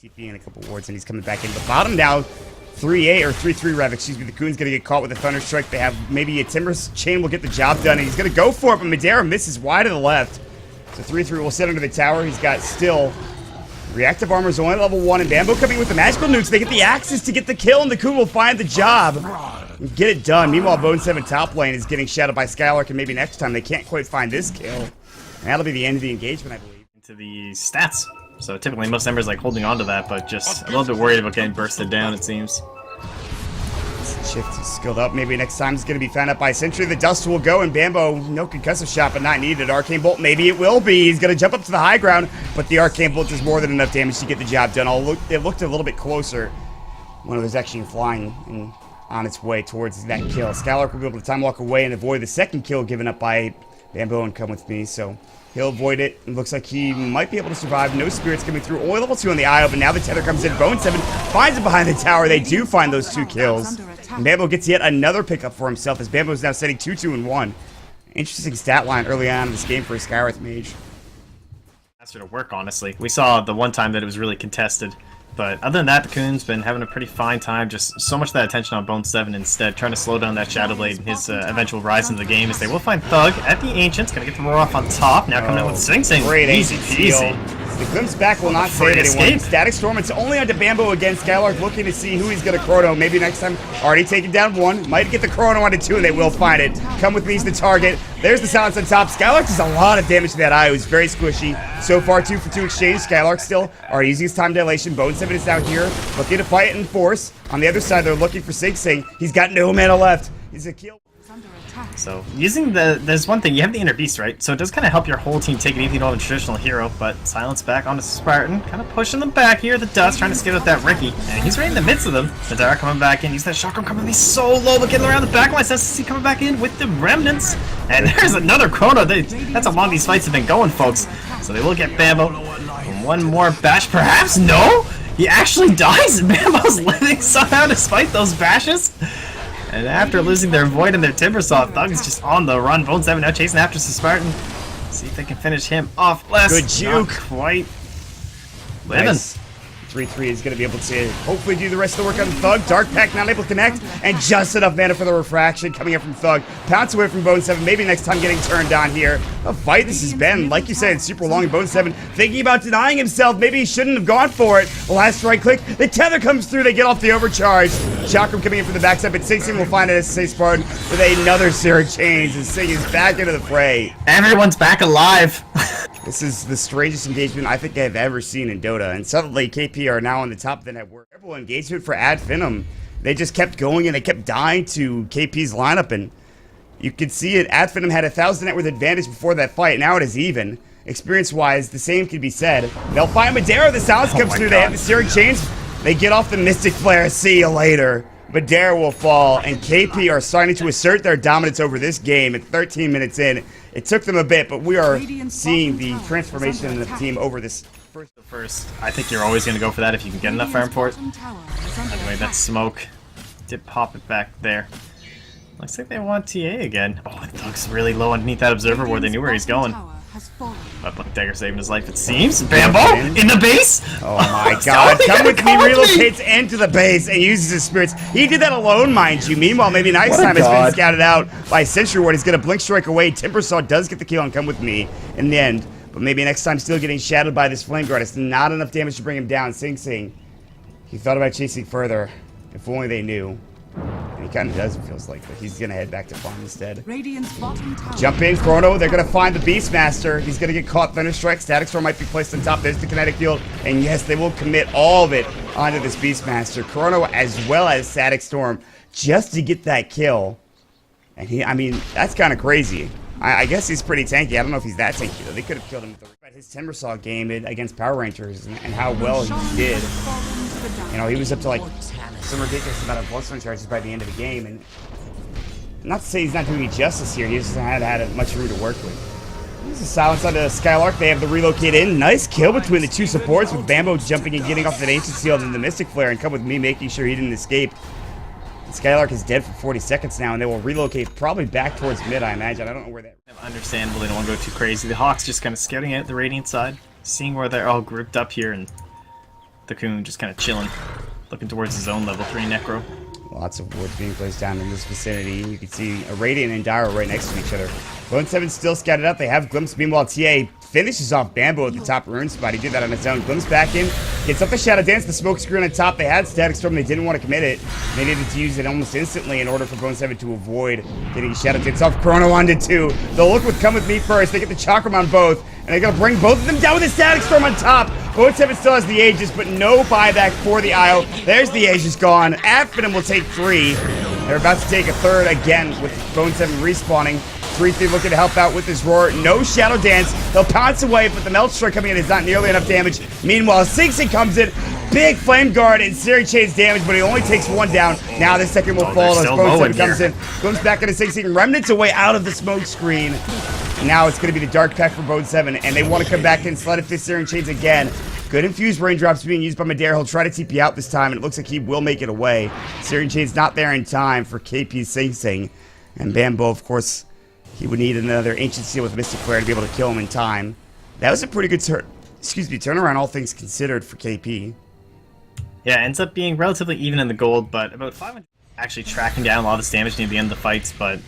TP in a couple wards, and he's coming back in. The bottom now, 3-8 or 3-3 rev, excuse me. The Coon's gonna get caught with a Thunder Strike. They have maybe a Timber Chain will get the job done, and he's gonna go for it, but Madara misses wide to the left. So 3-3 will sit under the tower. He's got still reactive armor is only level 1, and Bamboo coming with the magical nukes. They get the axes to get the kill, and the Coon will find the job and get it done. Meanwhile, Bone 7 top lane is getting shadowed by SkyLark, and maybe next time they can't quite find this kill. And that'll be the end of the engagement, I believe. Into the stats. So typically most members like holding on to that, but just a little bit worried about getting bursted down, it seems. Shift is skilled up. Maybe next time it's going to be found out by Sentry. The dust will go, and Bambo, no concussive shot, but not needed. Arcane Bolt, maybe it will be. He's going to jump up to the high ground, but the Arcane Bolt does more than enough damage to get the job done. It looked a little bit closer when it was actually flying and on its way towards that kill. SkyLark will be able to time walk away and avoid the second kill given up by Bambo and Come With Me, so he'll avoid it. It looks like he might be able to survive. No spirits coming through. Only level 2 on the IO, but now the tether comes in. Bone 7 finds it behind the tower. They do find those 2 kills. And Bambo gets yet another pickup for himself as Bambo is now setting 2-2-1. Interesting stat line early on in this game for a Skywrath Mage. Faster to work, honestly. We saw the one time that it was really contested. But other than that, the Coon's been having a pretty fine time. Just so much of that attention on Bone 7 instead, trying to slow down that Shadow Blade and his eventual rise into the game. As they will find Thug at the Ancients, gonna get the roar off on top. Now coming in with SingSing. Great Easy peasy. peasy. The glimpse back will not save anyone. Static Storm, it's only onto Bambo again. SkyLark looking to see who he's going to chrono. Maybe next time, already taken down 1. Might get the chrono onto 2, and they will find it. Come With Me's the target. There's the silence on top. SkyLark does a lot of damage to that eye. It was very squishy. So far, 2 for 2 exchange. SkyLark still already using his time dilation. Bone 7 is out here, looking to fight in force. On the other side, they're looking for SingSing. He's got no mana left. He's a kill. So, using there's one thing, you have the Inner Beast, right? So it does kind of help your whole team take it even though the traditional hero, but Silence back onto Spartan, kind of pushing them back here, the Dust, trying to skip out that Ricky, and he's right in the midst of them. Madara coming back in, use that Chakram coming to be so low, but getting around the back line, SSC coming back in with the Remnants, and there's another Chrono. That's how long these fights have been going, folks. So they will get Bambo. One more bash, perhaps? No? He actually dies, and Bambo's living somehow despite those bashes. And after losing their Void and their Timbersaw, Thug is just on the run. Bone 7 now chasing after SsaSpartan. See if they can finish him off. Good juke. Not quite. Living. Nice. 3-3 is going to be able to hopefully do the rest of the work on Thug. Dark Pack not able to connect, and just enough mana for the refraction coming in from Thug. Pounce away from Bone 7, maybe next time getting turned on here. A fight this has been, like you said, super long. Bone 7 thinking about denying himself. Maybe he shouldn't have gone for it. The last right click, the tether comes through, they get off the overcharge. Chakram coming in from the backside, but SingSing will find it as AF.SsaSpartan with another Sarah Chains, and Sing is back into the fray. Everyone's back alive. This is the strangest engagement I think I've ever seen in Dota, and suddenly KP are now on the top of the network. Terrible engagement for AD FINEM. They just kept going and they kept dying to KP's lineup, and you could see it. AD FINEM had 1,000 net worth advantage before that fight. Now it is even. Experience-wise, the same can be said. They'll find Madara. The silence comes through. They have the Searing Chains. They get off the Mystic Flare. See you later. Madara will fall, and KP are starting to assert their dominance over this game at 13 minutes in. It took them a bit, but we are seeing the transformation in the team over this. First, I think you're always going to go for that if you can get enough farm for it. Anyway, that smoke did pop it back there. Looks like they want TA again. Oh, and Thug's really low underneath that observer where they knew where he's going. But Black Dagger saving his life, it seems. Bambo in the base! Oh my god, Come With Me relocates into the base and uses his spirits. He did that alone, mind you. Meanwhile, maybe next time it's been scouted out by Sentry Ward. He's going to Blink Strike away. Timbersaw does get the kill on Come With Me in the end. But maybe next time still getting shadowed by this Flame Guard. It's not enough damage to bring him down. SingSing, he thought about chasing further. If only they knew. And he kind of does, it feels like, but he's going to head back to farm instead. Jump in, Chrono. They're going to find the Beastmaster. He's going to get caught. Thunderstrike. Static Storm might be placed on top. There's the kinetic field. And yes, they will commit all of it onto this Beastmaster. Chrono as well as Static Storm just to get that kill. And I mean, that's kind of crazy. I guess he's pretty tanky. I don't know if he's that tanky, though. They could have killed him with his Timbersaw game against Power Rangers and how well he did. You know, he was up to like some ridiculous amount of bloodstone charges by the end of the game, and not to say he's not doing me justice here, he just had much room to work with. There's a silence onto SkyLark. They have the relocate in. Nice kill between the 2 supports with Bambo jumping and getting off that Ancient Seal and the Mystic Flare, and Come With Me making sure he didn't escape. SkyLark is dead for 40 seconds now, and they will relocate probably back towards mid, I imagine. I don't know where that... Understandable, they don't want to go too crazy. The Hawks just kind of scouting out the Radiant side, seeing where they're all grouped up here, and the Coon just kind of chilling, looking towards his own level 3 Necro. Lots of wards being placed down in this vicinity. You can see a Radiant and Dyro right next to each other. Bone 7 still scattered up. They have Glimpse. Meanwhile, TA finishes off Bambo at the top rune spot. He did that on his own. Glimpse back in. Gets up the Shadow Dance, the smoke screen on top. They had Static Storm. They didn't want to commit it. They needed to use it almost instantly in order for Bone 7 to avoid getting Shadow Dance off. Chrono onto 2. They'll look with Come With Me first. They get the Chakram on both. And they're going to bring both of them down with a Static Storm on top. Bone 7 still has the Aegis, but no buyback for the Isle. There's the Aegis gone. AF FINEM will take 3. They're about to take a third again with Bone 7 respawning. 3-3 looking to help out with his Roar. No Shadow Dance. They'll pounce away, but the Melt Strike coming in is not nearly enough damage. Meanwhile, SingSing comes in. Big Flame Guard and Searing Chains damage, but he only takes 1 down. Now the second will fall as Bone 7 comes in. Comes back into SingSing. Remnants away out of the smoke screen. Now it's going to be the Dark Pack for Bone 7, and they want to come back in. Sleight of Fist, Searing Chains again. Good infused raindrops being used by Madara. He'll try to TP out this time, and it looks like he will make it away. Searing Chains not there in time for KP.SingSing. And Bambo, of course, he would need another Ancient Seal with Mystic Flare to be able to kill him in time. That was a pretty good turnaround, all things considered, for KP. Yeah, ends up being relatively even in the gold, but about 500 actually tracking down a lot of this damage near the end of the fights, but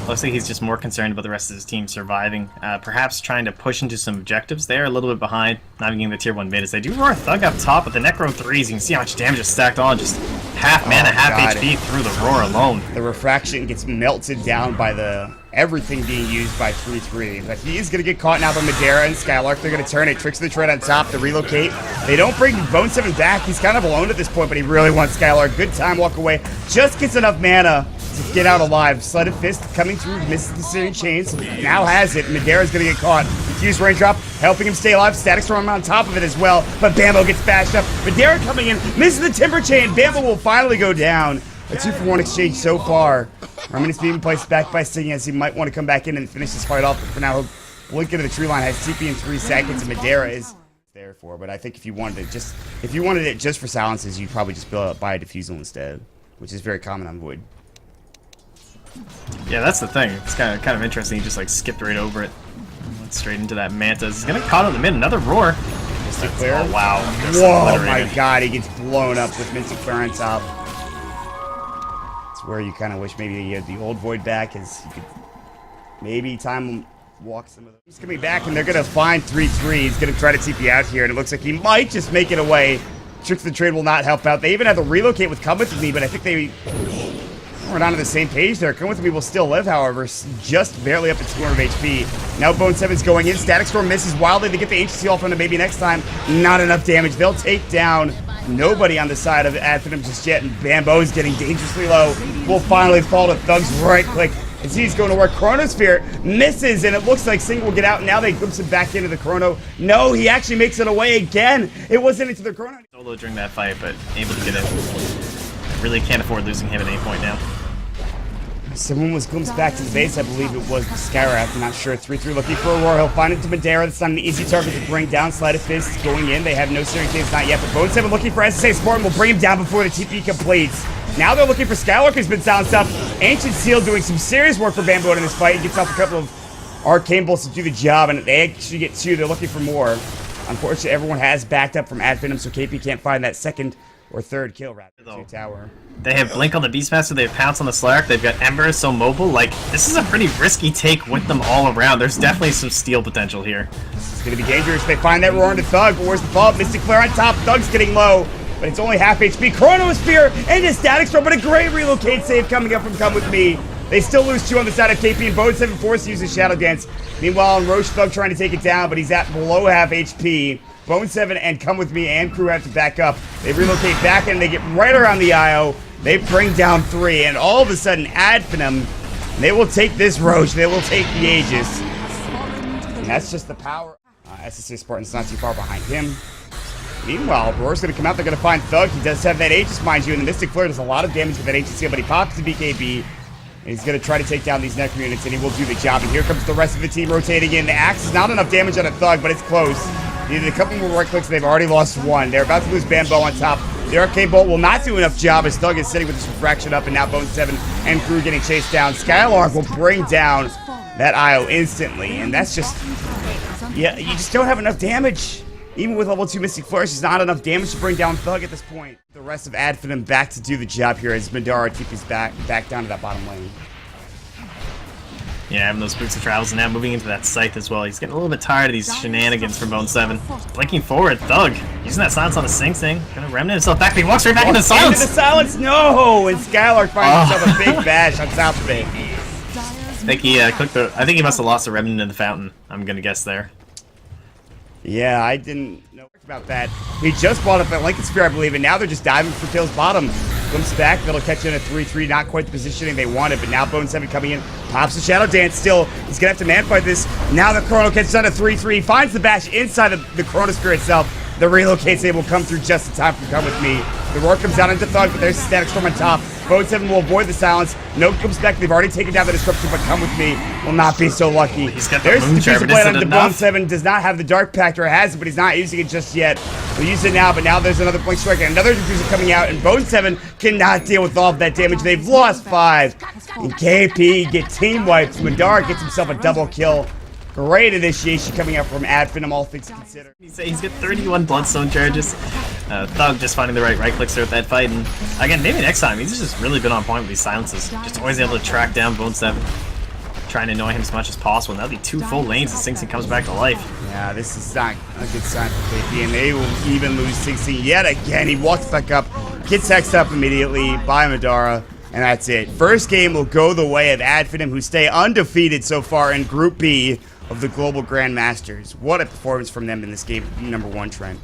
looks like he's just more concerned about the rest of his team surviving. Perhaps trying to push into some objectives. They're a little bit behind, not even getting the tier 1 mid as they do roar Thug up top with the Necro 3s. You can see how much damage is stacked on, just half mana, half HP through the roar alone. The refraction gets melted down by the everything being used by 3-3. But he is going to get caught now by Madara and SkyLark. They're going to turn it. Tricks of the Tread on top to relocate. They don't bring Bone 7 back. He's kind of alone at this point, but he really wants SkyLark. Good time, walk away. Just gets enough mana to get out alive. Sleight of Fist coming through, misses the Searing Chains. Now has it. Madara's going to get caught. Fuse Raindrop helping him stay alive. Static Storm on top of it as well. But Bambo gets bashed up. Madara coming in, misses the Timber Chain. Bambo will finally go down. A 2-for-1 exchange so far. Remnant's being placed back by Singing as he might want to come back in and finish this fight off. But for now, he'll blink into the tree line. Has TP in 3 seconds, and Madara is there for. But I think if you wanted it just for silences, you'd probably just buy a Diffusal instead, which is very common on Void. Yeah, that's the thing. It's kind of interesting. He just like skipped right over it. Went straight into that Manta. He's gonna caught in the mid. Another roar. Mystic Flare. Oh wow. Whoa, my God! He gets blown up with Mystic Flare on top. It's where you kind of wish maybe you had the old Void back, as you could maybe time walk some of them. He's coming back, and they're gonna find 3-3. He's gonna try to TP out here, and it looks like he might just make it away. Tricks of the Trade will not help out. They even have to relocate with Come With Me, but I think we're not on the same page there. Come With Me will still live, however, just barely up at 200 HP. Now Bone 7's going in. Static Storm misses wildly. They get the Ancient Seal from him maybe next time. Not enough damage. They'll take down nobody on the side of AD FINEM just yet, and Bambo's getting dangerously low. Will finally fall to Thug's right click as he's going to work. Chronosphere misses, and it looks like Sing will get out. Now they glimpse him back into the Chrono. No, he actually makes it away again. It wasn't into the Chrono. Solo during that fight, but able to get it. Really can't afford losing him at any point now. Someone was glimpsed back to the base. I believe it was the Skyrath. I'm not sure. 3-3 looking for Aurora. He'll find it to Madara. That's not an easy target to bring down. Sleight of Fist going in. They have no Searing Chains, not yet. But Bone 7 looking for AF.SsaSpartan will bring him down before the TP completes. Now they're looking for SkyLark, who's been silenced up. Ancient Seal doing some serious work for Bambo in this fight. He gets off a couple of Arcane Bolts to do the job, and they actually get 2. They're looking for more. Unfortunately, everyone has backed up from AD FINEM, so KP can't find that second or third kill rather than 2 tower. They have Blink on the Beastmaster, they have Pounce on the SkyLark, they've got Ember so mobile. Like, this is a pretty risky take with them all around. There's definitely some steal potential here. This is going to be dangerous. They find that roar into Thug, but where's the follow-up? Mystic Flare on top. Thug's getting low, but it's only half HP. Chronosphere into Static Storm, but a great relocate save coming up from Come With Me. They still lose 2 on the side of KP, and Bone 7 forced to use his Shadow Dance. Meanwhile, Roche Thug trying to take it down, but he's at below half HP. Bone 7 and Come With Me and crew have to back up. They relocate back, and they get right around the IO. They bring down 3, and all of a sudden, AD FINEM, they will take this Roche. They will take the Aegis. And that's just the power. SsaSpartan's not too far behind him. Meanwhile, Roar's going to come out. They're going to find Thug. He does have that Aegis, mind you, and the Mystic Flare does a lot of damage with that Aegis Seal, but he pops the BKB. And he's going to try to take down these Necro units, and he will do the job. And here comes the rest of the team rotating in. The Axe is not enough damage on a Thug, but it's close. Needed a couple more right clicks, and they've already lost 1. They're about to lose Bambo on top. The Arcane Bolt will not do enough job as Thug is sitting with his refraction up, and now Bone 7 and crew getting chased down. SkyLark will bring down that IO instantly, and that's just... yeah, you just don't have enough damage. Even with level 2 Mystic Flourish, there's not enough damage to bring down Thug at this point. The rest of AD FINEM back to do the job here as Madara TP's back down to that bottom lane. Yeah, having those boots of travels and now moving into that scythe as well. He's getting a little bit tired of these shenanigans from Bone7. Blinking forward, Thug using that silence on the SingSing. Gonna remnant himself back, but he walks right back into silence. Into the silence, no! And SkyLark finds himself a big bash on top of it. I think he clicked the. I think he must have lost the remnant in the fountain. I'm gonna guess there. Yeah, I didn't know about that. He just bought up that Lincoln Spear, I believe, and now they're just diving for Tails bottom. Glimpse back, that'll catch in a 3-3, not quite the positioning they wanted, but now Bone7 coming in, pops the Shadow Dance still. He's gonna have to man fight this. Now the Chrono catches on a 3-3, finds the bash inside the Chrono Spear itself. The relocate's able to come through just in time for Come With Me. The roar comes down into Thug, but there's a Static Storm on top. Bone7 will avoid the silence. No comes back. They've already taken down the disruption, but Come With Me will not be so lucky. He's got There's the diffusion blade on enough. Bone7. Does not have the Dark Pact, or has it, but he's not using it just yet. He'll use it now, but now there's another Blink Strike and another diffusion coming out, and Bone7 cannot deal with all of that damage. They've lost 5. And KP get team wiped. Madara gets himself a double kill. Great initiation coming out from AD FINEM, all things considered. He's got 31 Bloodstone charges. Thug just finding the right clicks there with that fight. And again, maybe next time, he's just really been on point with these silences. Just always able to track down Bone7. Trying to annoy him as much as possible. And that'll be 2 full lanes as SingSing comes back to life. Yeah, this is not a good sign for KP, and they will even lose SingSing yet again. He walks back up, gets hexed up immediately by Madara, and that's it. First game will go the way of AD FINEM, who stay undefeated so far in Group B of the Global Grandmasters. What a performance from them in this game, #1 trend.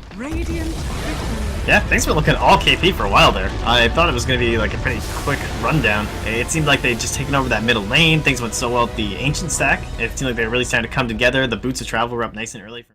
Yeah, thanks for looking at all KP for a while there. I thought it was going to be like a pretty quick rundown. It seemed like they'd just taken over that middle lane. Things went so well with the Ancient stack. It seemed like they were really starting to come together. The Boots of Travel were up nice and early.